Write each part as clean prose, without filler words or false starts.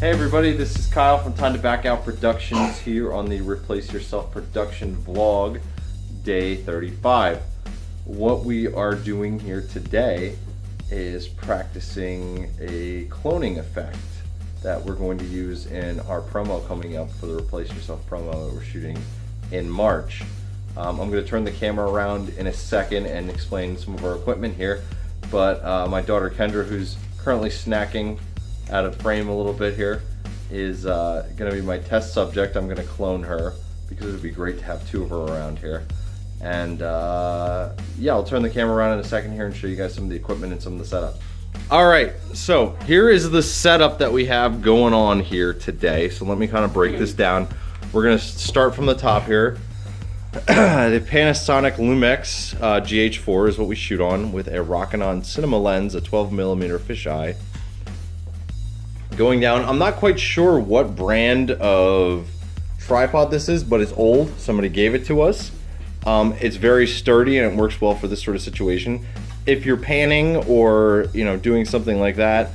Hey everybody, this is Kyle from Time to Back Out Productions here on the Replace Yourself production vlog, day 35. What we are doing here today is practicing a cloning effect that we're going to use in our promo coming up for the Replace Yourself promo that we're shooting in March. I'm going to turn the camera around in a second and explain some of our equipment here, but my daughter Kendra, who's currently snacking out of frame a little bit here, is going to be my test subject. I'm going to clone her because it would be great to have two of her around here. And yeah, I'll turn the camera around in a second here and show you guys some of the equipment and some of the setup. Alright, so here is the setup that we have going on here today. So let me kind of break this down. We're going to start from the top here. The Panasonic Lumix GH4 is what we shoot on with a Rokinon cinema lens, a 12mm fisheye. Going down, I'm not quite sure what brand of tripod this is, but it's old. Somebody gave it to us. It's very sturdy and it works well for this sort of situation. If you're panning or doing something like that,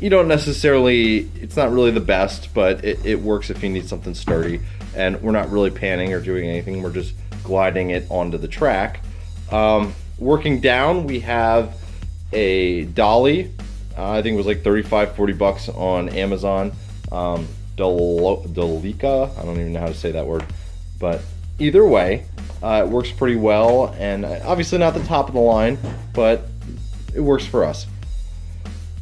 you don't necessarily, it's not really the best, but it works if you need something sturdy. And we're not really panning or doing anything, we're just gliding it onto the track. Working down, we have a dolly. I think it was like 35-40 bucks on Amazon. Dolica, I don't even know how to say that word, but either way, it works pretty well, and obviously not the top of the line, but it works for us.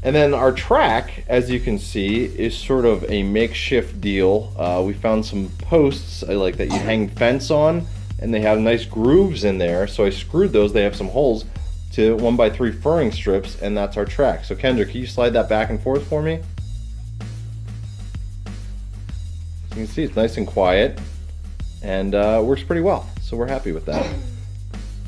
And then our track, as you can see, is sort of a makeshift deal. We found some posts like that you hang fence on, and they have nice grooves in there, so I screwed those. They have some holes to 1x3 furring strips, and that's our track. So Kendra, can you slide that back and forth for me? You can see it's nice and quiet, and works pretty well, so we're happy with that.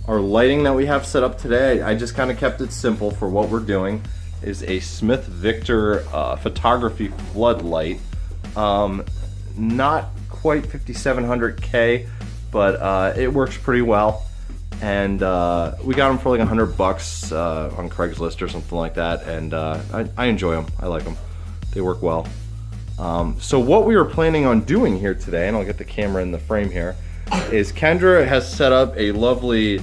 Our lighting that we have set up today, I just kind of kept it simple for what we're doing, is a Smith Victor photography floodlight. Not quite 5700K, but it works pretty well. And we got them for like $100 on Craigslist or something like that, and I enjoy them. I like them. They work well. So what we were planning on doing here today, and I'll get the camera in the frame here, is Kendra has set up a lovely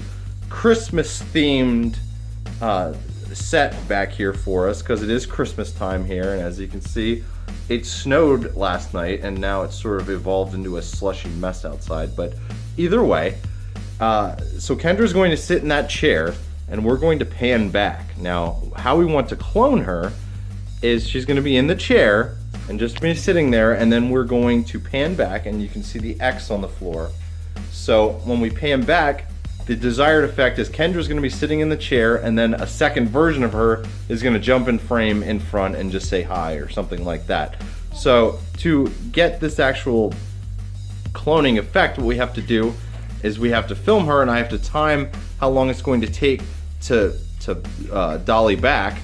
Christmas-themed set back here for us, because it is Christmas time here, and as you can see, it snowed last night, and now it's sort of evolved into a slushy mess outside, but either way, so Kendra's going to sit in that chair, and we're going to pan back. Now, how we want to clone her is she's going to be in the chair and just be sitting there, and then we're going to pan back, and you can see the X on the floor. So when we pan back, the desired effect is Kendra's going to be sitting in the chair, and then a second version of her is going to jump in frame in front and just say hi or something like that. So to get this actual cloning effect, what we have to do is we have to film her, and I have to time how long it's going to take to dolly back,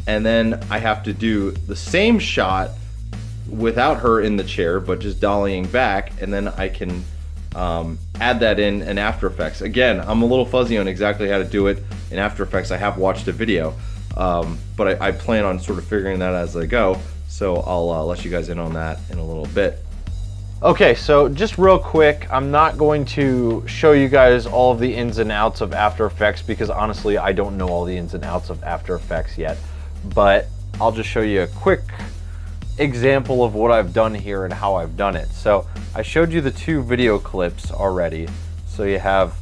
and then I have to do the same shot without her in the chair but just dollying back, and then I can add that in After Effects. Again, I'm a little fuzzy on exactly how to do it in After Effects. I have watched a video, but I plan on sort of figuring that as I go, so I'll let you guys in on that in a little bit. Okay, so just real quick, I'm not going to show you guys all of the ins and outs of After Effects because honestly I don't know all the ins and outs of After Effects yet, but I'll just show you a quick example of what I've done here and how I've done it. So I showed you the two video clips already. So you have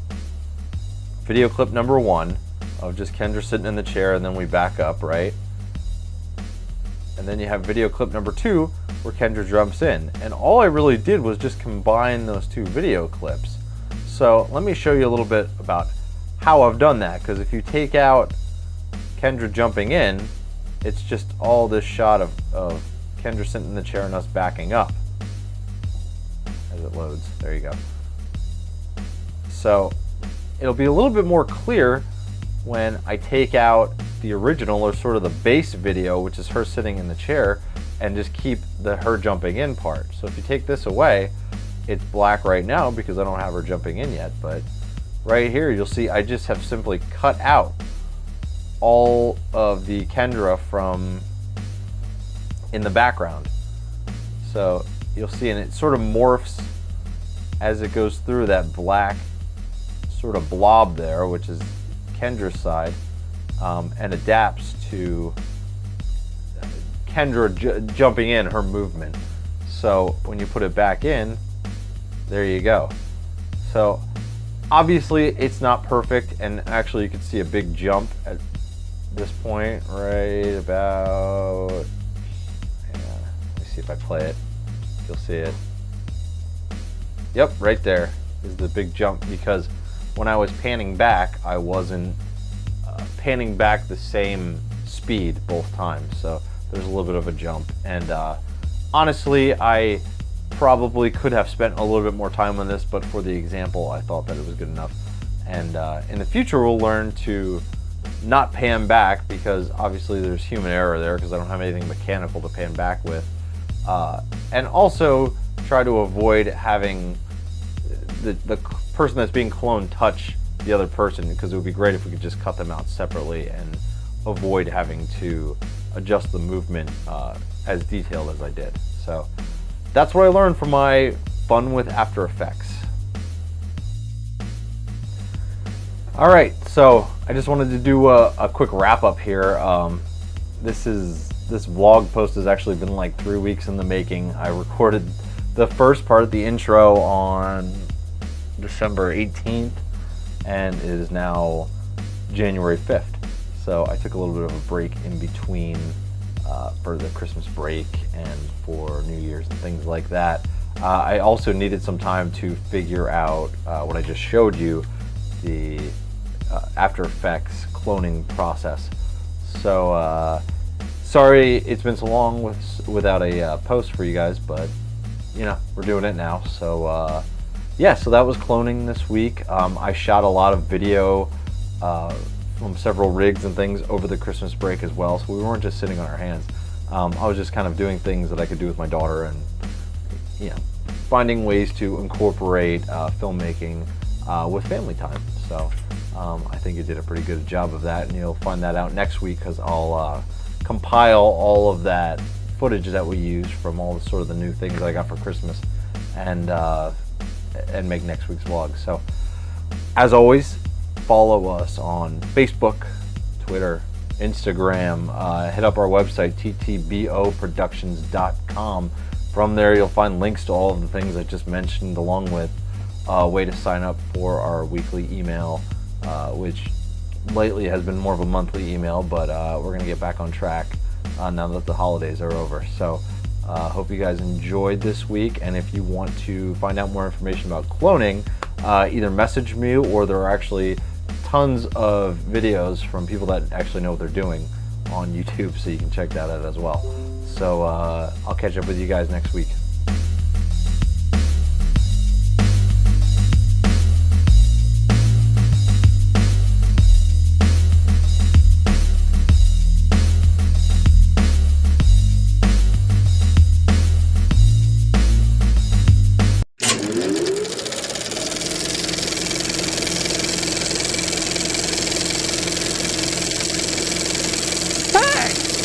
video clip number 1 of just Kendra sitting in the chair, and then we back up, right? And then you have video clip number 2 where Kendra jumps in. And all I really did was just combine those two video clips. So let me show you a little bit about how I've done that, because if you take out Kendra jumping in, it's just all this shot of Kendra sitting in the chair and us backing up as it loads. There you go. So it'll be a little bit more clear when I take out the original, or sort of the base video, which is her sitting in the chair, and just keep the her jumping in part. So if you take this away, it's black right now because I don't have her jumping in yet, but right here you'll see I just have simply cut out all of the Kendra from in the background. So you'll see, and it sort of morphs as it goes through that black sort of blob there, which is Kendra's side, and adapts to Kendra jumping in, her movement. So when you put it back in, there you go. So obviously it's not perfect, and actually you can see a big jump at this point right about, let me see if I play it, you'll see it. Yep, right there is the big jump, because when I was panning back, I wasn't panning back the same speed both times, so there's a little bit of a jump. And honestly, I probably could have spent a little bit more time on this, but for the example, I thought that it was good enough. And in the future, we'll learn to not pan back, because obviously there's human error there, because I don't have anything mechanical to pan back with. And also try to avoid having the person that's being cloned touch the other person, because it would be great if we could just cut them out separately and avoid having to adjust the movement as detailed as I did. So that's what I learned from my fun with After Effects. All right, so I just wanted to do a quick wrap up here. This vlog post has actually been like 3 weeks in the making. I recorded the first part of the intro on December 18th, and it is now January 5th. So I took a little bit of a break in between for the Christmas break and for New Year's and things like that. I also needed some time to figure out what I just showed you, the After Effects cloning process. So sorry it's been so long without a post for you guys, but you know, we're doing it now. So yeah, so that was cloning this week. I shot a lot of video from several rigs and things over the Christmas break as well, so we weren't just sitting on our hands. I was just kind of doing things that I could do with my daughter, and you know, finding ways to incorporate filmmaking with family time. So I think you did a pretty good job of that, and you'll find that out next week, because I'll compile all of that footage that we used from all the sort of the new things that I got for Christmas, and make next week's vlog. So as always, follow us on Facebook, Twitter, Instagram. Hit up our website, ttboproductions.com. From there you'll find links to all of the things I just mentioned, along with a way to sign up for our weekly email, which lately has been more of a monthly email, but we're going to get back on track now that the holidays are over. So hope you guys enjoyed this week, and if you want to find out more information about cloning, either message me, or there are actually tons of videos from people that actually know what they're doing on YouTube, so you can check that out as well. So I'll catch up with you guys next week.